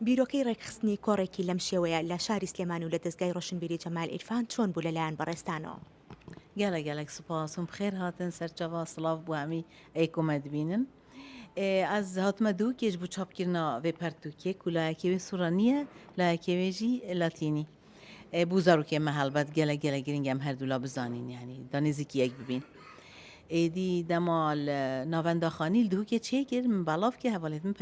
بیرۆکەی ڕێکخستنی کۆڕێکی لەم شێوەیە لە شاری سلێمان و لە دەستگای ڕۆشنبیری جەمال ئیرفان چۆن بوو لەلایەن بەڕێستانەوە؟ گەلە سوپاسم بخێر هاتن سەرچاوا سڵاو بوو هەمی ئەیکۆمە دبینن. ئەس هاتمە دوو کێش بوو چاپکردنا وێ پەرتوکێک و لایەکێوێ سوورانیە لایەکێوێژی لاتینی. بوو زارۆکێمە هەڵبەت گەلە گرنگم هەردوولا بزانین یعنی دانێزیکی یەک ببین. ئێدی دەمال ناوەنداخانی دووکێ چێکرد من باڵاف کە هەواڵێت من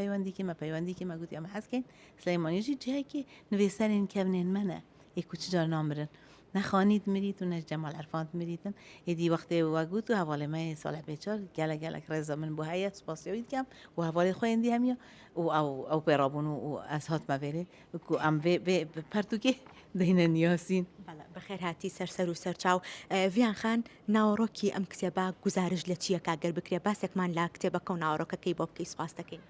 پەیوەندی مە گوتی ئەمە حەزکەین سلەیمانیژی جایەکێ نوێسەرین کەونێن منە ئێکوچ جار نامرن نەخانیت مریت و نەش جەمال عەرفانت مریتن ئێدی وەختێ وەگوت و هەواڵێمە ساڵح بێچار گەلەک ڕێزە من بۆ هەیە سپاسیەوەی دکەم و هەواڵی خۆیندی هەمیە و ئەو پێڕابوون و ئەس هاتمە وێرێ وەکو ئەم پەرتوکێ دەینە نیاسین. بەخێر هاتی سەر و سەرچاو ڤیان خان ناوەڕۆکی ئەم کتێبە گزارش لە چییە کاگەر بکرێ باسێکمان لا کتێبەکە و ناوەڕۆکەکەی بۆ بکەی سپاس دەکەین.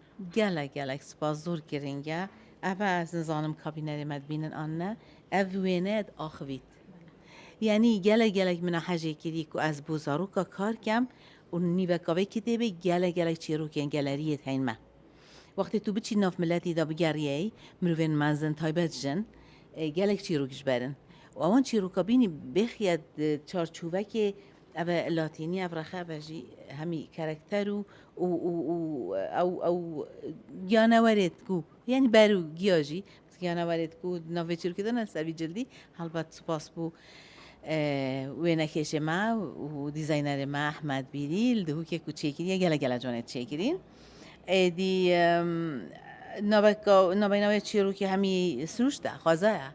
گەلێک سپاس زۆر گرنگە ئەڤە ئەس نزانم کابینەرێمەت بینن ئانە ئەڤ وێنێت ئاخویت یعنی گەلێک منە حەژێکیری و ئەس بۆ زارۆکە کارکەم و نیڤەکاوەی کتێبێ گەلێک چیرۆکێن گەلەریەت هەینمە وەختی تو بچی ناف ملەتیدا بگەڕیەی مرۆڤێن مازن تایبەت ژن گەلێک چیرۆکیش بەرن و ئەوان چیرۆکە بینی بخیەت چارچوبەکێ ئەvە لاتینی ئەڤڕەخە بەژی هەمی کەرەکتەر و ئەو گیانەوەرێت و یعنی بەر و گیاژی گیانەوەرێت و ناوێ چیرۆکردنە سەوی جلدی هەڵبەت سوپاس بوو وێنەکێشێمە و دیزاینەرێمە ئەحمەد بیریل دهوکێک و چێکیریە گەلە جوانێت چێکرین ئێدی ناوەی چیرۆکی هەمی سروشتە خوازایە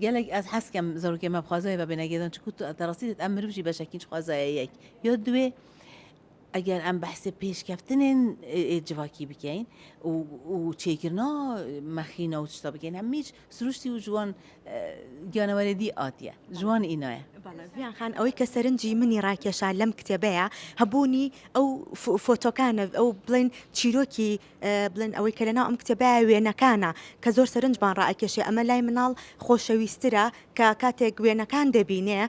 گەلێک ئەس حەسکەم زارۆکێمە بخوازایە بە بێنەگێدان چکو دەڕاستیت ئەم مرۆڤژی بەشەکیش خوازایە یەک یا دوێ ئەگەر ئەم بەحسێ پێشکەفتنێن جوواکی بکەین و چێکردنا مەخینە و شتا بکەین هەمیش سروشتی و جوان گیانەوەرێدی ئاتیە جوان ئینایە. ڤیان خان ئەوەی کە سەرنجی منی ڕاکێشا لەم کتێبەیە هەبوونی ئەو فۆتۆکانە ئەو بڵێن چیرۆکی بڵێن ئەوەی کە لەناو ئەم کتێبەیە وێنەکانە کە زۆر سەرنجمان ڕائکێشێ ئەمە لای مناڵ خۆشەویسترە کە کاتێک وێنەکان دەبینێ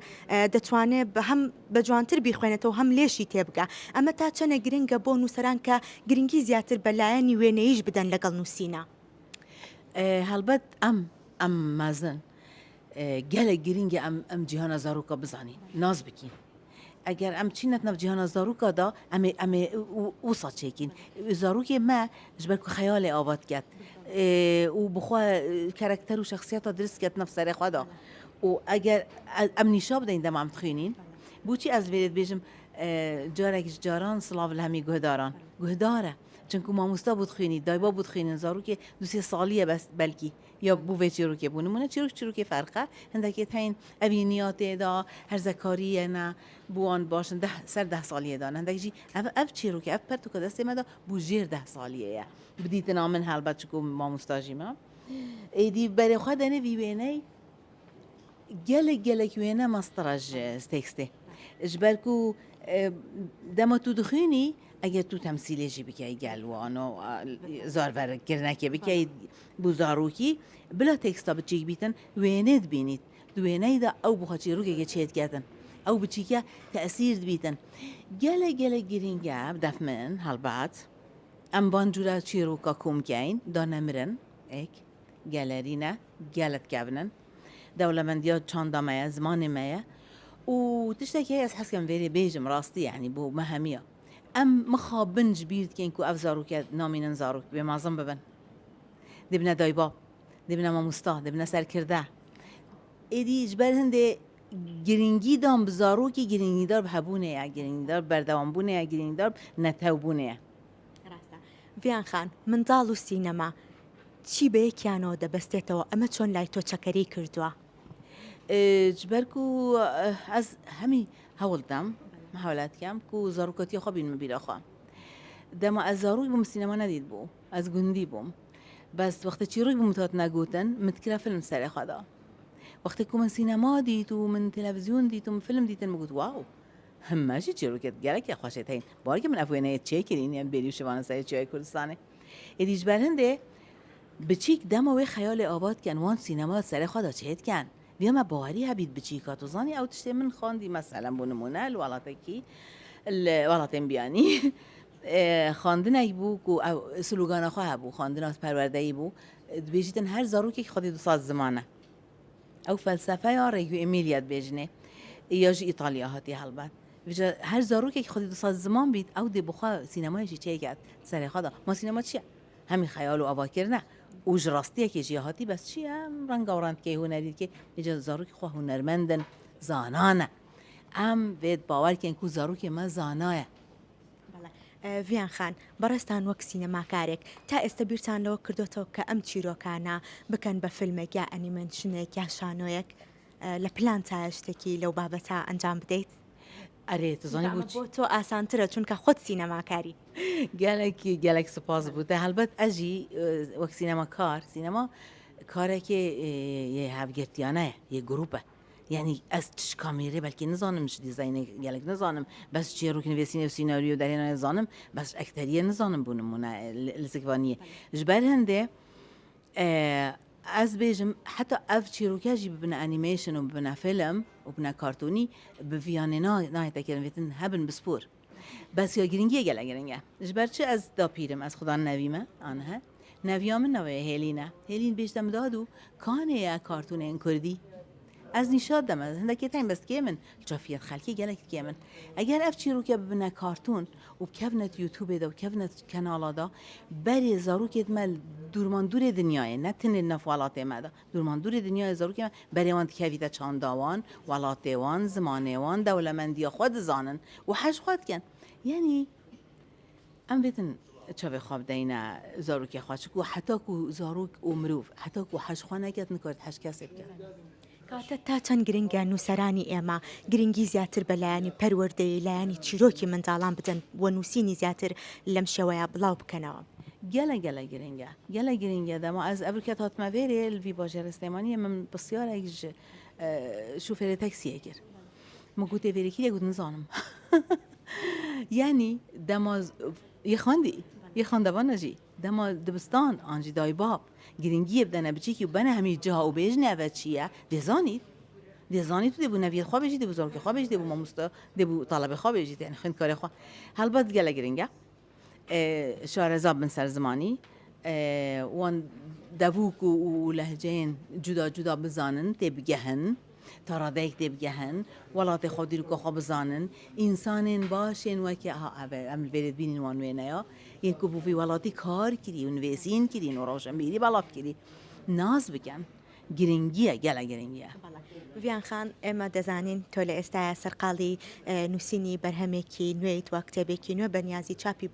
دەتوانێت بە هەم بە جوانتر بیخوێنێتەوە هەم لێشی تێبگە ئەمە تا چەنە گرنگە بۆ نووسەران کە گرنگی زیاتر بەلایەنی وێنەیش بدەن لەگەڵ نووسینە. هەڵبەت ئەم مازن گەلێک گرنگە ئەم جیهانە زارۆکە بزانین ناز بکین ئەگەر ئەم چینەت نەف جیهانە زارۆکەدا ئەمێ وسە چێکین زارۆکێ مە ژبەر و خەیاڵێ ئاوات کرد و بخوا کەرەکتەر و شخصیەتە درست کرد نەفسەرێ خوادا و ئەگەر ئەم نیشا بدەین دەمام بخوێنین بۆچی ئەس بێت بێژم جارێکیش جاران سڵاو لە هەمی گوهدارە چونکو مامۆستا بوو خوێنی دایبا بوو خوێنن زارۆکێ دوسێ ساڵیە بەس بەلکی یا بوو وێ چیرۆکێ بوو نمونە چیرۆکی فەرقە هەندێکێت هەین ئەبینیاتێدا هەرزەکاریەنە بووان باشن سەر 10 ساڵیەدان هەندێکژی ئەف چیرۆکێ ئەف پەرتوکە دەستێمەدا بوو ژێر 10 ساڵیەیە بدیتنا من هەڵبەت چکو مامۆستاژیمە ئێدی بەرێخوا دەنێوی وێنەی گەلێک وێنە مەستەڕەژ تێکستێ ژبەرک و دەمە تو دخوێنی ئەگەر تو تەمسیلێژی بکەی گەلوان و زارڤەرگرنەکێ بکەیت بوو زارۆکی بلا تێکستا بچێک بیتن وێنێت بینیت دوێنەیدا ئەو بخە چیرۆکێکە چێتکردن ئەو بچیکە تەسیر بیتن گەلێک گرنگە دەف من هەڵبات ئەم بانجورە چیرۆکە کۆمکەین دانەمرن ئێک گەلەرینە گەلت کەبنن دەوڵەمەندیات چاندامەیە زمانێمەیە و تشتێکی ئەس حەسکەم وێرێ بێژم ڕاستی یعنی بۆ مەهەمیە ئەم مخابنج بیرکەین و ئەف زارۆکە نامینن زارۆک بێ مازم ببن دبنە دایبا دبنە مامۆستا دبنە سەرکردە ئێدی ژبەر هەندێ گرنگی دام بزارۆکی گرنگیدار هەبوونەیە گرنگیدار بەردەوامبوونەیە گرنگیدار نەتەوبوونەیە. ڤیان خان منداڵ و سینەما چی بە یەکیانەوە دەبەستێتەوە ئەمە چۆن لای تۆ چەکەری کردووە؟ ژبەرک و ئەس هەمی هەوڵدام هەوڵاتکەم و زارۆکەتی خۆ بینمە بیرەخوا دەما ئەس زارۆک بووم سینەما نەدیت بوو ئەس گوندی بووم بەس وەختە چیرۆک بووم تات نەگوتن متکرا فیلم سەرێ خوادا وەختێک و من سینەما دیت و من تەلەڤیزیۆن دیت و فیلم دیتن مگوت واو هەماشی چیرۆکێت گەلێکی خۆشێت هەین باوەڕکە من ئەف وێنەیە چێکرین یان بێری و شێوانە سەری چیای کوردستانێ ئێدیش بەر هەندێ بچیک دەمەوەی خەیاڵێ ئاوات کەن وان سینەما سەرێ خوادا چێتکەن دیمە باوەری هەبیت بچیکە توزانی ئەو تشتێ من خواندی مەسەلەن بۆ نمونە وڵاتێکی وڵاتێن بیانی خواندنێک بوو و سلوگانەخوا هەبوو خواندنات پەروەردەیی بوو دبێژیتن هەر زارۆکێک خودی 200 زمانە ئەو فەلسەفەیە ڕێگو ئێمیلیات بێژنێ یاژی ئیتالیا هاتی هەڵبەت هەر زارۆکێک خودی 200 زمان بیت ئەو دێ بخوا سینەمایشی چێکات سەرێخوادا ما سینەما چییە هەمی خەیال و ئاواکردنە و ji rastiyekê hatî bes çi ye renga randkê hunerîkê êca zarokê xwe hunermendin zanan e em vê bawerkên ku zarokê me zana ye ڤیان خان بەڕێستان وەک سینەماکارێک تا ئێستا بیرتانەوە کردوتەوە کە ئەم چیرۆکانە بکەن بە فیلمێک یا ئەنیمەنشنێک یا شانۆیەک لە پلان تا شتێکی لەو بابەتە ئەنجام بدەیت ئەرێ تزانانی بۆ بۆ تۆ ئاسانترە چونکە خۆت سینەماکاری gelek spas bû te helbet ez jî wek sînemakar sînema karekê yê hevgirtiyane yê grup e yani ez tiş kamerê belkî nizanim ji dîzaynê gelek nizanim bes çîrokî nivîsîne sînaryo derhêna nizanim bes ekteriye nizanim bû nimûne li zikvaniyê ji ber hindê ez bêjim heta ev çîroke jî bibine animation û bibine film û bine kartonî bi viyanê nayê tekerivêtin hebin bi spor بس یا گرینگیه گله گرینگه جبر چه از دا پیرم از خدا نویمه آنها نویام نوی هلینه هلین بیشتم دادو کانه یا کارتون این کردی از نشاد دم هنده که تایم بس که من جافیت خلکی گله که من اگر اف چی رو که ببینه کارتون و کفنت یوتیوب دا و کفنت کانالا دا بری زارو که مل دورمان دور دنیای نه تن نفوالات ما دا دورمان دور دنیای زارو که بری وان کفیت چاندوان ولاتوان زمانوان دولمندی خود زانن و حش خود کن یعنی ام بیتن چه خواب دینا زاروک خواهش کو حتی کو زاروک عمروف حتی کو حش خانه کت نکرد حش کسب کرد کاتە تا چەند گرنگە نووسەرانی ئێمە گرنگی زیاتر بەلایانی پەروەردەی لایانی چیرۆکی منداڵان بدەن وە نووسینی زیاتر لەم شێوەیە بڵاو بکەنەوە گەلە گرنگە دەما ئەس ئەبرکەت هاتمە vêrê li vî bajarê Slêmaniyê min pirsiyarek ji şofêrê taksiyê kir min gotê vêrekî got nizanim yani dema yê xwendevana jî dema dibistan an jî daybab giringiyê bidene biçîkî û bene hemî ciha û bêjinê ev çi ye dêzanît tu dêbû neviyê xwe bêjî dêbû zarokê xwe bêjî dêbû mamosta dêbû talebê xwe bêjî yani xwendkarê xwe helbet gelek giring e şarezab bin ser zimanî wan devûk û lehceyên cuda cuda bizanin tê bigehin ترادێک دێبگەهن وڵاتی خۆ دیروکە خۆ بزانن ئینسانên باشên wekî em li vêrê bînin wan wêneya yên ku bû vî welatî kar kirî û nivêsîn kirîn û rojnbîrî belav kirî naz bikin giringiye gelek giringiye ڤیان خان ئێمە دەزانین تۆ لە ئێستاە سەرقاڵی نووسینی بەرهەمێکی نوێی تو کتێبێکی نوێ بەنیازی چاپی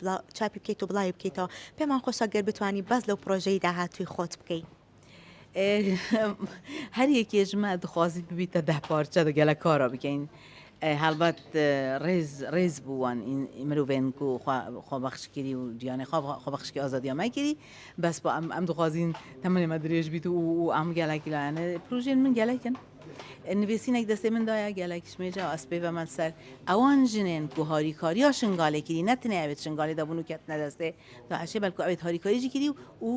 بکەیت و بڵاوی بکەیتەوە پێمان خۆشە گەر بتوانی بەس لەو پرۆژەی داهاتووی خۆت بکەیت هەر یەکێژمە دخوازیت ببیتە 10 پارچە دەگەلە کارا بکەین هەڵبەت ڕێز بووان مرۆڤێن و خۆبەخشکردی و دیانێ خۆبەخشکی ئازادیامە کردی بەس بۆ ئەم دخوازیین تەمەێمە درێژ بیت و ئەم گەلێکی لایەنە پروژێن من گەلێکن نوێسینێک دەستێ مندایە گەلێکیشمێجا ئەسپێ بە من سەر ئەوان ژنێن و هاریکارییا شنگالێ کردی نەتنێ ئەوێت شنگالی دەبوون و کەت نەدەستێ تا عشێ بەلکو ئەوێت هاریکاریجی کردی و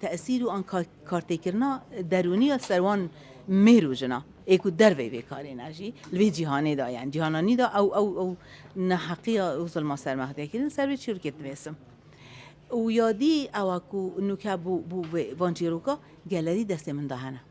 تأثیر و آن کارتکرنا درونی سروان میروجنا ایکو در وی کاری نجی لوی جهانی دا یعنی جهانی دا او نحقی او ظلم سر مهدی کردن سر چی رو کت میسم و یادی او کو نوکا بو وانچیروکا گالری دست من دهنه